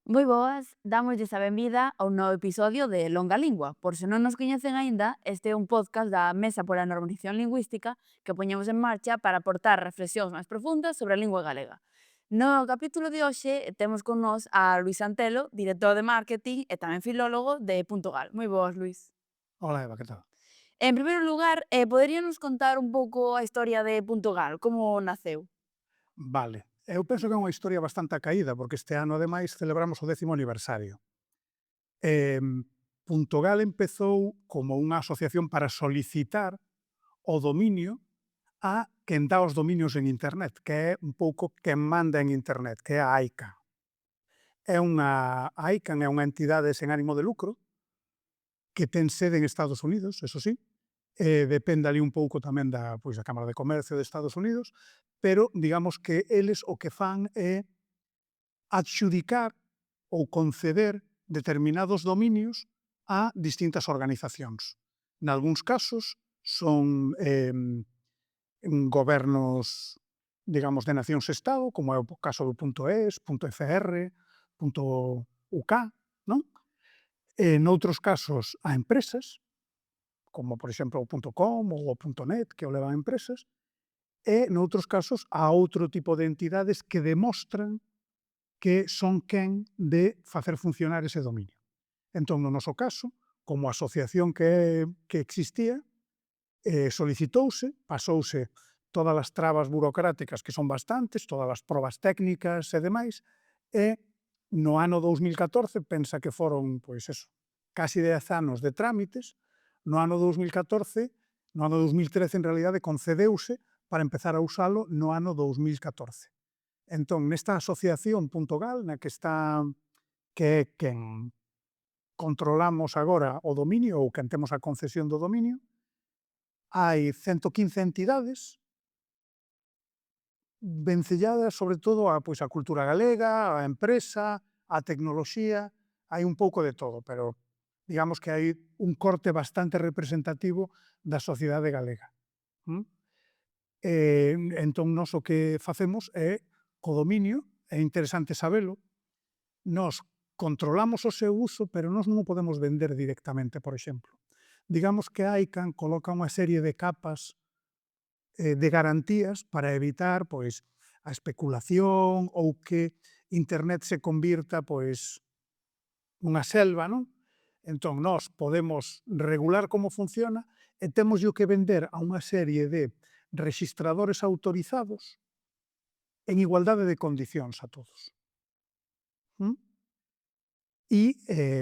Moi boas, dámoslles a benvida a un novo episodio de Longa Lingua. Por se non nos coñecen aínda, este é un podcast da Mesa pola Normalización Lingüística que poñemos en marcha para aportar reflexións máis profundas sobre a lingua galega. No capítulo de hoxe temos con nós a Luís Antelo, director de marketing e tamén filólogo de Puntogal. Moi boas, Luís. Hola Eva, ¿qué tal? En primeiro lugar, poderíanos contar un pouco a historia de Puntogal, como naceu? Vale, eu penso que é unha historia bastante acaída, porque este ano, ademais, celebramos o 10º aniversario. Puntogal empezou como unha asociación para solicitar o dominio a quen dá os dominios en Internet, que é un pouco quen manda en Internet, que é a ICANN. A ICANN é unha entidade sen ánimo de lucro que ten sede en Estados Unidos, eso sí, depende ali un pouco tamén da Cámara de Comercio de Estados Unidos, pero digamos que eles o que fan é adxudicar ou conceder determinados dominios a distintas organizacións. Nalgúns casos son gobernos, digamos, de nacións-estado, como é o caso do .es, .fr, .uk, non? Noutros casos a empresas, como por exemplo o .com ou o .net, que o levan a empresas, e noutros casos a outro tipo de entidades que demostran que son quen de facer funcionar ese dominio. Entón, no noso caso, como asociación que existía, solicitouse, pasouse todas as trabas burocráticas, que son bastantes, todas as probas técnicas e demais, e no ano 2014, pensa que foron, pois eso, casi 10 anos de trámites, no ano 2014, no ano 2013, en realidade, concedeuse para empezar a usalo no ano 2014. Entón, nesta asociación Puntogal, na que é quen controlamos agora o dominio ou quen temos a concesión do dominio, hai 115 entidades vencelladas sobre todo a cultura galega, a empresa, a tecnoloxía, hai un pouco de todo, pero digamos que hai un corte bastante representativo da sociedade galega. Mm? Entón, nos o que facemos é, co dominio, é interesante sabelo, nos controlamos o seu uso, pero nós non o podemos vender directamente, por exemplo. Digamos que a ICANN coloca unha serie de capas de garantías para evitar pois a especulación ou que Internet se convirta pois nunha selva, non? Entón, nós podemos regular como funciona e temos que vender a unha serie de rexistradores autorizados en igualdade de condicións a todos. Mm?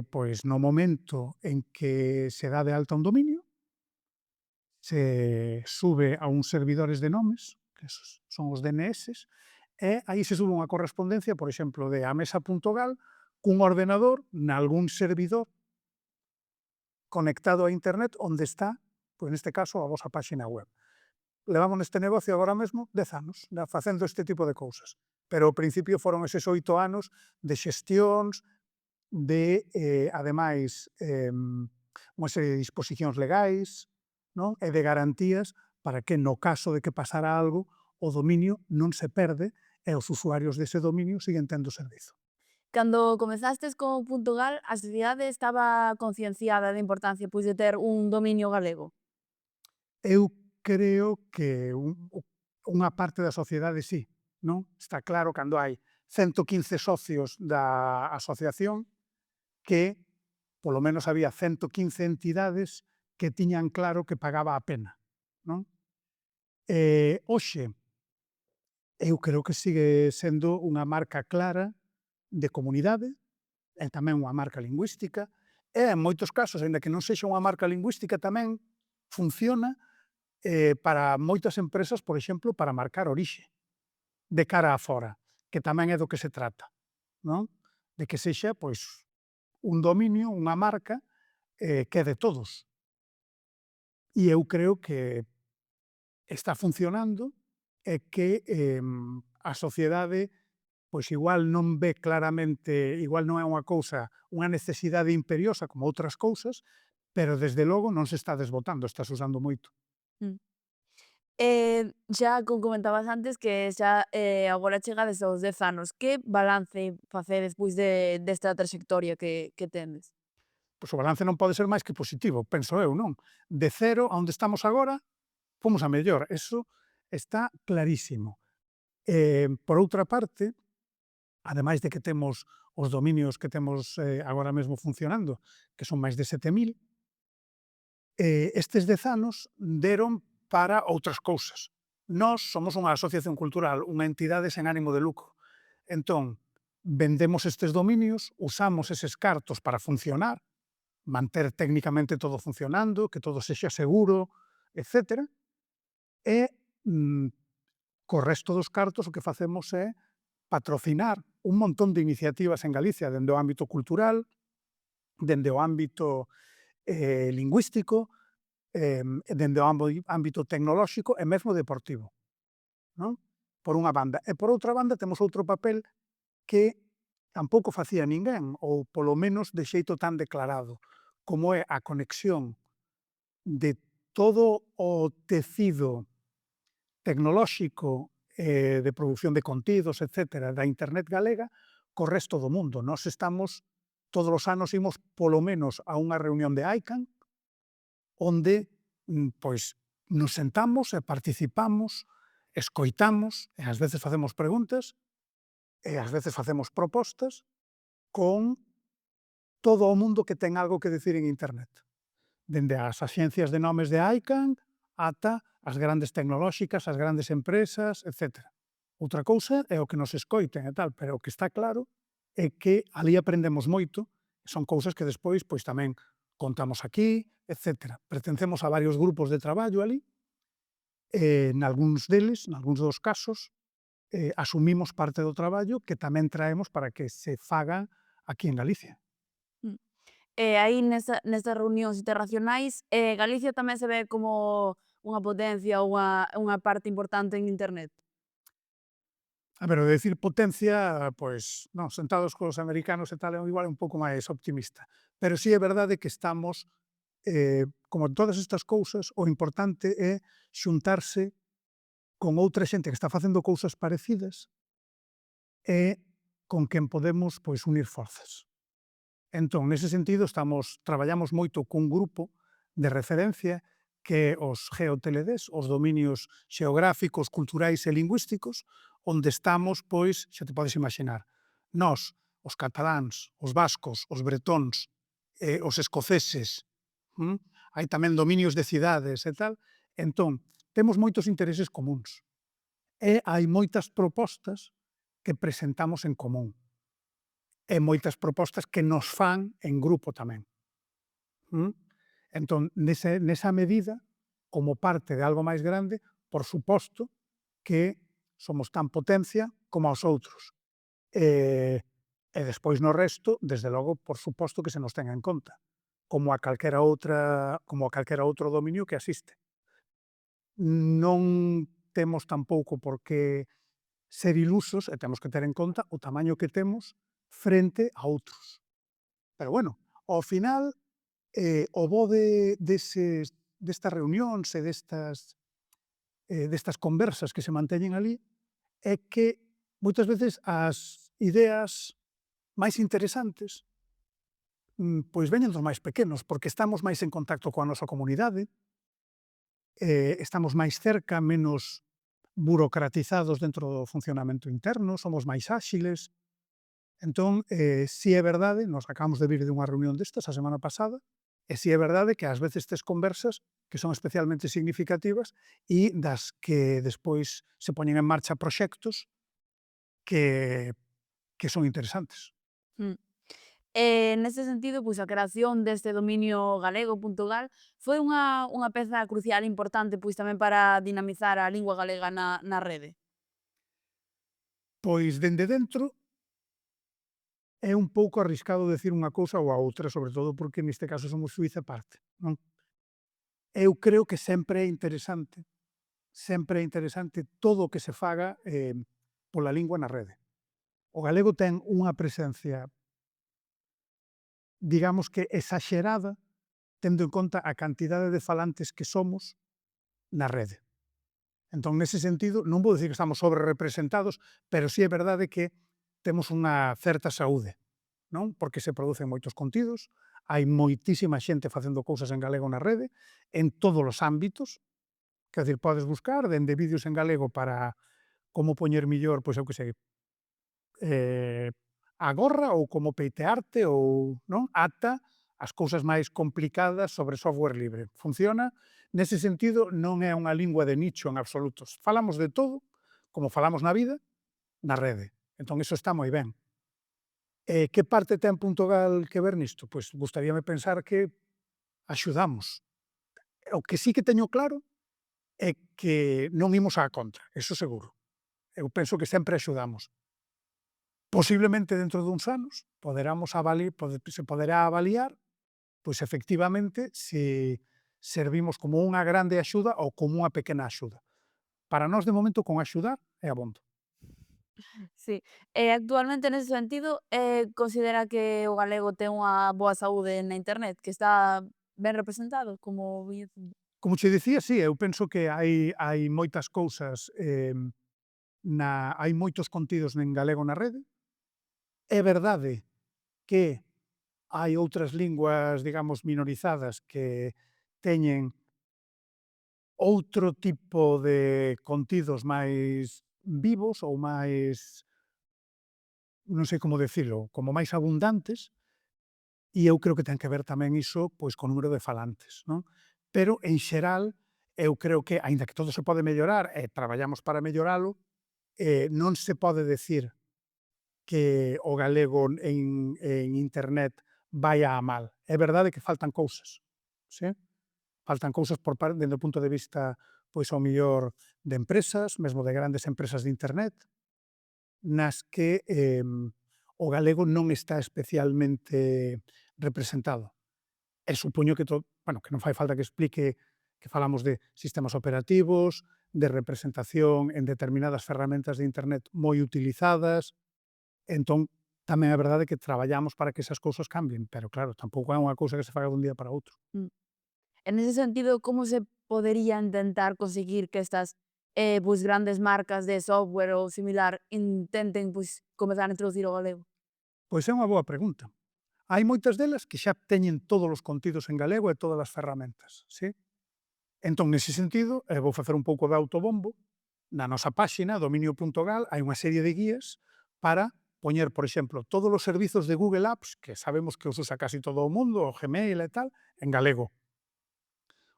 Pois, no momento en que se dá de alta un dominio, se sube a uns servidores de nomes, que son os DNS, e aí se sube unha correspondencia, por exemplo, de amesa.gal cun ordenador nalgún servidor conectado a internet onde está, pois neste caso, a vosa páxina web. Levamos neste negocio agora mesmo 10 anos facendo este tipo de cousas, pero ao principio foron eses 8 anos de xestións, de, ademais, unha serie de disposicións legais, non? E de garantías para que, no caso de que pasara algo, o dominio non se perde e os usuarios dese dominio siguen tendo servizo. Cando comezastes con Puntogal, a sociedade estaba concienciada da importancia, pois, de ter un dominio galego? Eu creo que unha parte da sociedade sí, non? Está claro cando hai 115 socios da asociación que polo menos había 115 entidades que tiñan claro que pagaba a pena, non? Hoxe, eu creo que sigue sendo unha marca clara de comunidade, e tamén unha marca lingüística, e en moitos casos, aínda que non sexa unha marca lingüística, tamén funciona para moitas empresas, por exemplo, para marcar orixe, de cara a fora, que tamén é do que se trata, non? De que sexa, pois, un dominio, unha marca, que é de todos. E eu creo que está funcionando e que a sociedade pois igual non ve claramente, igual non é unha cousa, unha necesidade imperiosa como outras cousas, pero desde logo non se está desbotando, estás usando moito. Mm. Xa comentabas antes que xa agora chegades aos 10 anos. Que balance facedes despois desta traxectoria que tendes? Pois o balance non pode ser máis que positivo, penso eu, non? De cero a onde estamos agora, fomos a mellor, eso está clarísimo. Por outra parte, ademais de que temos os dominios que temos agora mesmo funcionando, que son máis de 7.000, estes 10 anos deron para outras cousas. Nós somos unha asociación cultural, unha entidade sen ánimo de lucro. Entón, vendemos estes dominios, usamos eses cartos para funcionar, manter técnicamente todo funcionando, que todo sexa seguro, etcétera, e co resto dos cartos o que facemos é patrocinar un montón de iniciativas en Galicia dende o ámbito cultural, dende o ámbito lingüístico, dende o ámbito tecnolóxico e mesmo deportivo, non? Por unha banda. E por outra banda temos outro papel que tampouco facía ninguén, ou polo menos de xeito tan declarado, como é a conexión de todo o tecido tecnolóxico de produción de contidos, etcétera, da Internet galega co resto do mundo. Nós estamos, todos os anos imos polo menos a unha reunión de ICANN, onde pois nos sentamos e participamos, escoitamos, e ás veces facemos preguntas, e ás veces facemos propostas con todo o mundo que ten algo que decir en Internet. Dende as axencias de nomes de ICANN ata as grandes tecnolóxicas, as grandes empresas, etcétera. Outra cousa é o que nos escoiten e tal, pero o que está claro é que ali aprendemos moito, son cousas que despois pois tamén contamos aquí, etcétera. Pertencemos a varios grupos de traballo ali, e nalgúns deles, nalgúns dos casos, asumimos parte do traballo que tamén traemos para que se faga aquí en Galicia. Mm. E aí nesas reunións internacionais, Galicia tamén se ve como unha potencia, unha parte importante en internet? A ver, o de decir potencia, pois, non, sentados cos americanos e tal, é igual un pouco máis optimista. Pero sí é verdade que estamos, como en todas estas cousas, o importante é xuntarse con outra xente que está facendo cousas parecidas e con quen podemos, pois, unir forzas. Entón, nese sentido, traballamos moito cun grupo de referencia que é os GeoTLDs, os dominios xeográficos, culturais e lingüísticos, onde estamos, pois, xa te podes imaginar, nós, os cataláns, os vascos, os bretóns, os escoceses, hai tamén dominios de cidades e tal, entón, temos moitos intereses comuns e hai moitas propostas que presentamos en común e moitas propostas que nos fan en grupo tamén. Entón, nesa medida, como parte de algo máis grande, por suposto que somos tan potencia como os outros. E despois no resto, desde logo, por suposto que se nos ten en conta, como a calquera outro dominio que asiste. Non temos tampouco por que ser ilusos e temos que ter en conta o tamaño que temos frente a outros. Pero bueno, ao final, o bo destas reunións e destas conversas que se manteñen ali é que moitas veces as ideas máis interesantes pois veñen dos máis pequenos, porque estamos máis en contacto coa nosa comunidade, estamos máis cerca, menos burocratizados dentro do funcionamento interno, somos máis áxiles. Entón, si é verdade, nos acabamos de vir dunha reunión destas a semana pasada, e si é verdade que ás veces tes conversas que son especialmente significativas e das que despois se poñen en marcha proxectos que son interesantes. Mm. Nese sentido, pois a creación deste dominio galego.gal foi unha peza crucial e importante, pois tamén para dinamizar a lingua galega na rede? Pois dende dentro é un pouco arriscado decir unha cousa ou a outra, sobre todo porque neste caso somos Suíza parte, non? Eu creo que sempre é interesante todo o que se faga pola lingua na rede. O galego ten unha presencia, digamos que exaxerada, tendo en conta a cantidade de falantes que somos na rede. Entón, nese sentido, non vou dicir que estamos sobre-representados, pero sí é verdade que temos unha certa saúde, non? Porque se producen moitos contidos, hai moitísima xente facendo cousas en galego na rede, en todos os ámbitos, quer dizer, podes buscar dende vídeos en galego para como poñer millor, pois eu que sei, eh, a gorra ou como peitearte ou, non? Ata as cousas máis complicadas sobre software libre. Funciona, nese sentido, non é unha lingua de nicho en absoluto. Falamos de todo, como falamos na vida, na rede. Entón, iso está moi ben. Que parte ten Puntogal que ver nisto? Pois gustaríame pensar que axudamos. O que sí que teño claro é que non imos á contra, eso seguro. Eu penso que sempre axudamos. Posiblemente dentro duns anos se poderá avaliar, pois efectivamente, se servimos como unha grande axuda ou como unha pequena axuda. Para nós, de momento, con axudar é abondo. Sí. E actualmente nese sentido, considera que o galego ten unha boa saúde na internet, que está ben representado, como viña dicindo? Como che dicía, sí, eu penso que hai moitas cousas, hai moitos contidos en galego na rede. É verdade que hai outras linguas, digamos, minorizadas que teñen outro tipo de contidos máis vivos ou máis, non sei como decirlo, como máis abundantes, e eu creo que ten que ver tamén iso pois co número de falantes, non? Pero, en xeral, eu creo que, aínda que todo se pode mellorar e traballamos para melloralo, non se pode decir que o galego en internet vaia a mal. É verdade que faltan cousas, sí? Faltan cousas dende o punto de vista, pois, ao mellor, de empresas, mesmo de grandes empresas de internet, nas que o galego non está especialmente representado. E supoño que que non fai falta que explique que falamos de sistemas operativos, de representación en determinadas ferramentas de internet moi utilizadas. Entón, tamén é verdade que traballamos para que esas cousas cambien, pero claro, tampouco é unha cousa que se faga dun día para outro. Mm. En ese sentido, ¿cómo se podría intentar conseguir que estas pues grandes marcas de software o similar intenten pues comezar a introducir o galego? Pois é unha boa pregunta. Hai moitas delas que xa teñen todos os contidos en galego e todas as ferramentas, sí? Entón, nese sentido, vou facer un pouco de autobombo, na nosa páxina, dominio.gal, hai unha serie de guías para poñer, por exemplo, todos os servizos de Google Apps, que sabemos que os usa casi todo o mundo, o Gmail e tal, en galego.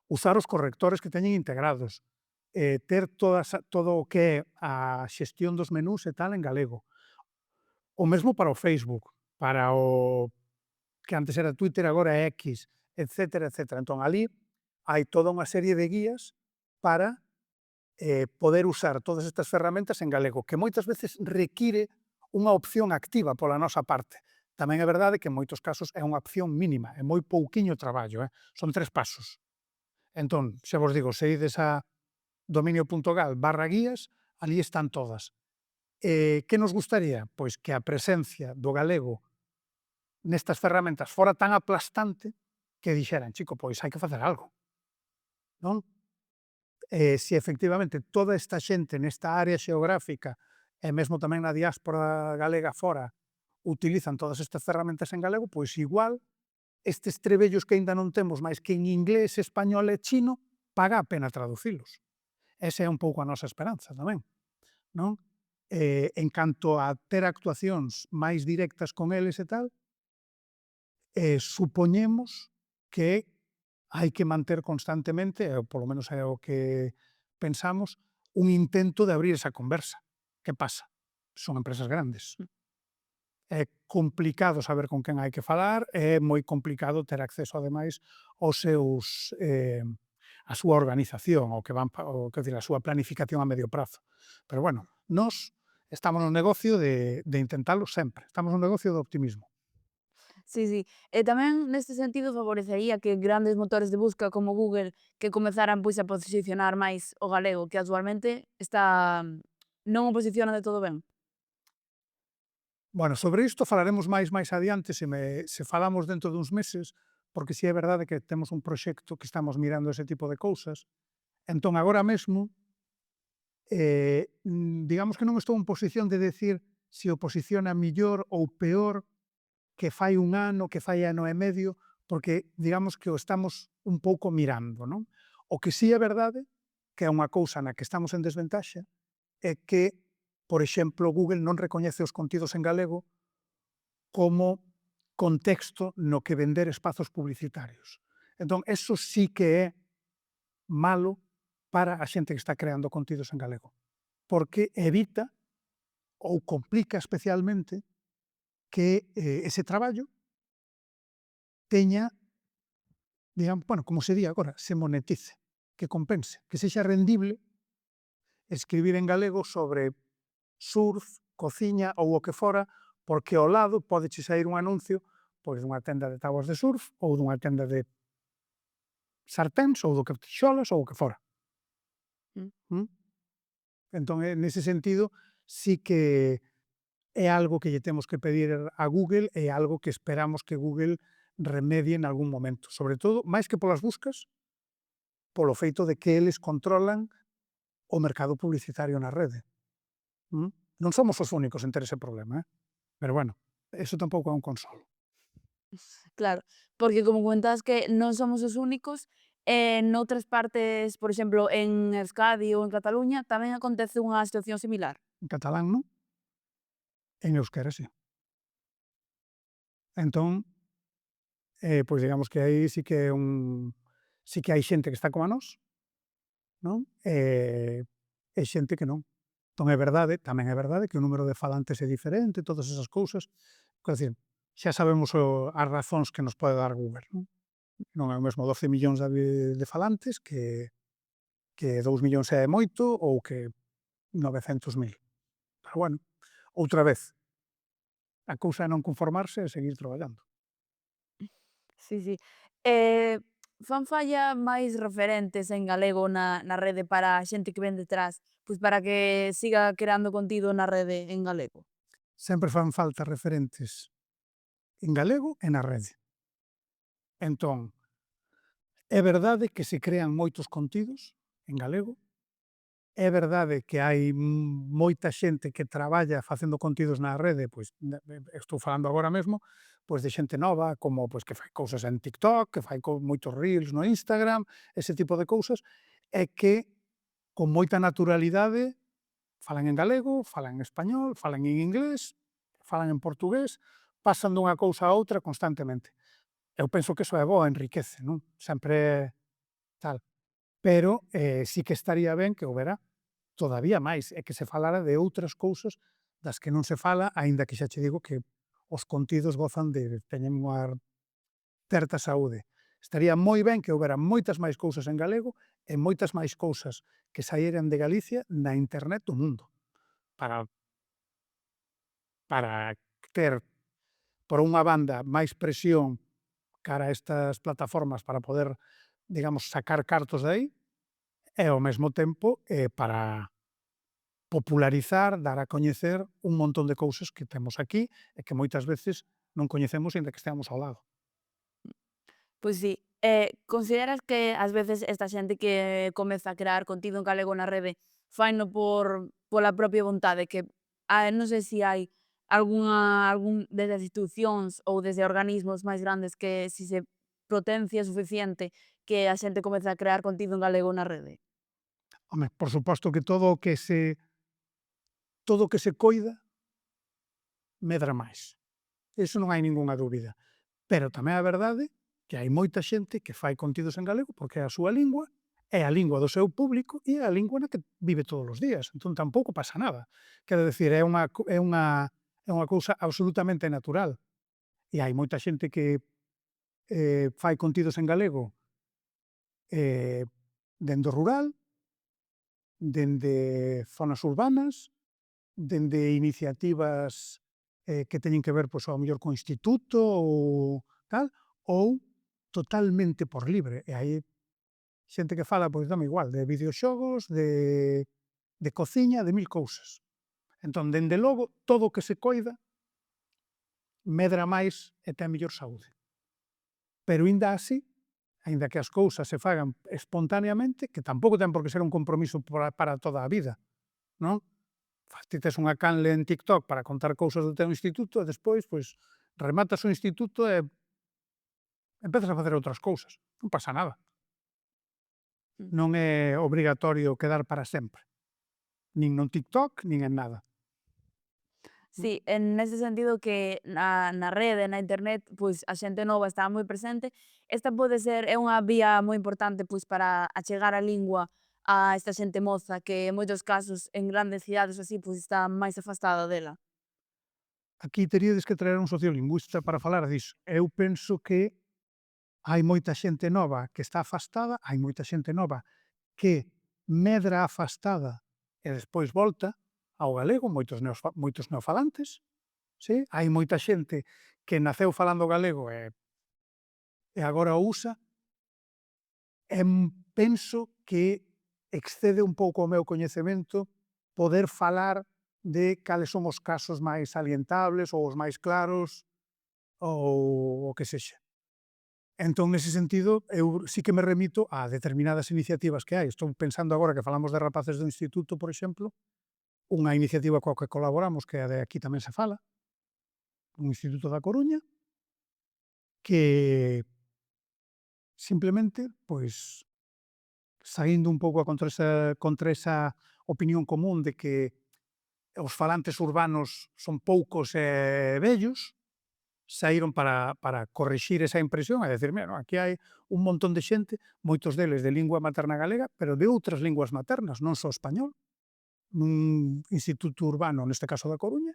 Usar os correctores que teñen integrados, ter todo o que é a xestión dos menús e tal en galego. O mesmo para o Facebook, para o que antes era Twitter, agora é X, etcétera, etcétera. Entón, ali hai toda unha serie de guías para poder usar todas estas ferramentas en galego, que moitas veces require unha opción activa pola nosa parte. Tamén é verdade que en moitos casos é unha opción mínima, é moi pouquiño traballo, son 3 pasos. Entón, xa vos digo, se ides a dominio.gal/guías, ali están todas. Que nos gustaría? Pois que a presencia do galego nestas ferramentas fora tan aplastante que dixeran, chico, pois hai que facer algo, non? Se efectivamente toda esta xente nesta área xeográfica e mesmo tamén na diáspora galega fora utilizan todas estas ferramentas en galego, pois igual estes trebellos que aínda non temos máis que en inglés, español e chino, paga a pena traducilos. Esa é un pouco a nosa esperanza tamén, non? En canto a ter actuacións máis directas con eles e tal, supoñemos que hai que manter constantemente, ou polo menos é o que pensamos, un intento de abrir esa conversa. Que pasa? Son empresas grandes. É complicado saber con quen hai que falar, é moi complicado ter acceso, ademais, aos seus, a súa organización, o que van o que decir, a súa planificación a medio prazo. Pero bueno, nós estamos no negocio de intentalo sempre, estamos no negocio do optimismo. Sí, sí. E tamén neste sentido favorecería que grandes motores de busca como Google que comezaran pois a posicionar máis o galego, que actualmente está non o posiciona de todo ben. Bueno, sobre isto falaremos máis adiante se falamos dentro duns meses, porque si é verdade que temos un proxecto que estamos mirando ese tipo de cousas. Entón, agora mesmo, digamos que non estou en posición de decir se o posiciona millor ou peor que fai un ano, que fai ano e medio, porque digamos que o estamos un pouco mirando, non? O que sí é verdade, que é unha cousa na que estamos en desventaxa, é que, por exemplo, Google non recoñece os contidos en galego como contexto no que vender espazos publicitarios. Entón, eso sí que é malo para a xente que está creando contidos en galego, porque evita ou complica especialmente que ese traballo teña, digamos, bueno, como se di agora, se monetice, que compense, que sexa rendible escribir en galego sobre surf, cociña ou o que fora, porque ao lado podeche sair un anuncio pois dunha tenda de táboas de surf ou dunha tenda de sarténs ou do que tixolas ou o que fora. Mm. Mm? Entón, nese sentido, sí que é algo que lle temos que pedir a Google e algo que esperamos que Google remedie en algún momento. Sobre todo, máis que polas buscas, polo feito de que eles controlan o mercado publicitario na rede. Mm? Non somos os únicos en ter ese problema, pero bueno, eso tampouco é un consolo. Claro, porque como comentabas que non somos os únicos, noutras partes, por exemplo, en Euskadi ou en Cataluña, tamén acontece unha situación similar. En catalán non, en euskera sí. Entón, pois digamos que aí sí que é sí que hai xente que está como a nós, non? E xente que non. Entón é verdade, tamén é verdade que o número de falantes é diferente, todas esas cousas, quer dicir, xa sabemos as razóns que nos pode dar Google, non? Non é o mesmo 12 millóns de falantes que 2 millóns é moito ou que 900.000. Pero bueno, outra vez, a cousa é non conformarse e seguir traballando. Sí, sí. Fan falla máis referentes en galego na rede para a xente que ven detrás, pois para que siga creando contido na rede en galego? Sempre fan falta referentes en galego e na rede. Entón, é verdade que se crean moitos contidos en galego, é verdade que hai moita xente que traballa facendo contidos na rede, pois estou falando agora mesmo, pois de xente nova, como pois que fai cousas en TikTok, que fai moitos reels no Instagram, ese tipo de cousas, e que con moita naturalidade falan en galego, falan en español, falan en inglés, falan en portugués, pasan dunha cousa a outra constantemente. Eu penso que iso é bo, enriquece, non? Sempre é tal. Pero sí que estaría ben que houbera todavía máis, e que se falara de outras cousas das que non se fala, aínda que xa che digo que os contidos gozan teñen unha certa saúde. Estaría moi ben que houbera moitas máis cousas en galego e moitas máis cousas que saíran de Galicia na internet do mundo, para ter, por unha banda, máis presión cara a estas plataformas para poder, digamos, sacar cartos de aí, e ao mesmo tempo para popularizar, dar a coñecer un montón de cousas que temos aquí e que moitas veces non coñecemos aínda que esteamos ao lado. Pois sí. Consideras que ás veces esta xente que comeza a crear contido en galego na rede faino pola propia vontade, que non sei se hai algún desde as institucións ou desde organismos máis grandes que si se potencia suficiente que a xente comece a crear contido en galego na rede? Home, por suposto que todo o que se coida medra máis. Iso non hai ningunha dúbida. Pero tamén é verdade que hai moita xente que fai contidos en galego porque é a súa lingua, é a lingua do seu público e é a lingua na que vive todos os días. Entón tampouco pasa nada. Quero dicir, é unha cousa absolutamente natural. E hai moita xente que fai contidos en galego dende o rural, dende zonas urbanas, dende iniciativas que teñen que ver, pois, ao mellor co instituto ou tal, ou totalmente por libre. E hai xente que fala, pois, dame igual, de videoxogos, de cociña, de 1000 cousas. Entón, dende logo, todo o que se coida medra máis e ten mellor saúde. Pero aínda así, aínda que as cousas se fagan espontaneamente, que tampouco ten por que ser un compromiso para toda a vida, non? Ti tes unha canle en TikTok para contar cousas do teu instituto e despois, pois, rematas o instituto e empezas a facer outras cousas. Non pasa nada. Mm. Non é obrigatorio quedar para sempre, nin no TikTok, nin en nada. Sí, en ese sentido que na rede, na internet, pois a xente nova está moi presente. Esta pode ser é unha vía moi importante, pois, para achegar a lingua a esta xente moza que en moitos casos en grandes cidades ou así, pois, está máis afastada dela. Aquí teríades que traer un sociolingüista para falar diso. Eu penso que hai moita xente nova que está afastada, hai moita xente nova que medra afastada e despois volta ao galego, moitos neofalantes, sí? Hai moita xente que naceu falando galego e agora o usa, e penso que excede un pouco o meu coñecemento poder falar de cales son os casos máis salientables ou os máis claros ou o que sexa. Entón, nese sentido, eu sí que me remito a determinadas iniciativas que hai. Estou pensando agora que falamos de rapaces do instituto, por exemplo, unha iniciativa coa que colaboramos, que é a de Aquí tamén se fala, un instituto da Coruña, que simplemente, pois, saindo un pouco contra esa opinión común de que os falantes urbanos son poucos e vellos, saíron para corrixir esa impresión e decir, mira, aquí hai un montón de xente, moitos deles de lingua materna galega, pero de outras linguas maternas, non só español, nun instituto urbano, neste caso da Coruña,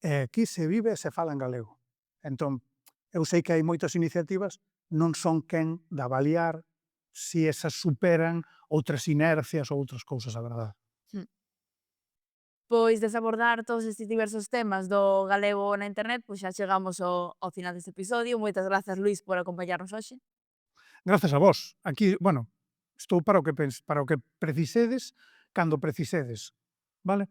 e aquí se vive e se fala en galego. Entón, eu sei que hai moitas iniciativas, non son quen de avaliar si esas superan outras inercias ou outras cousas, a verdade. Mm. Pois desabordar todos estes diversos temas do galego na internet, pois xa chegamos ao final deste episodio. Moitas grazas, Luís, por acompañarnos hoxe. Grazas a vos. Aquí, bueno, estou para o que para o que precisedes, cando precisedes, vale?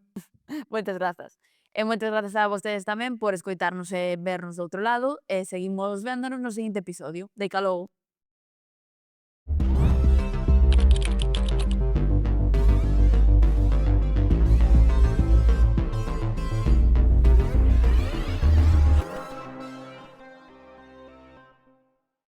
Moitas grazas. E moitas grazas a vostedes tamén por escoitarnos e vernos do outro lado, e seguimos véndonos no seguinte episodio. Deica logo.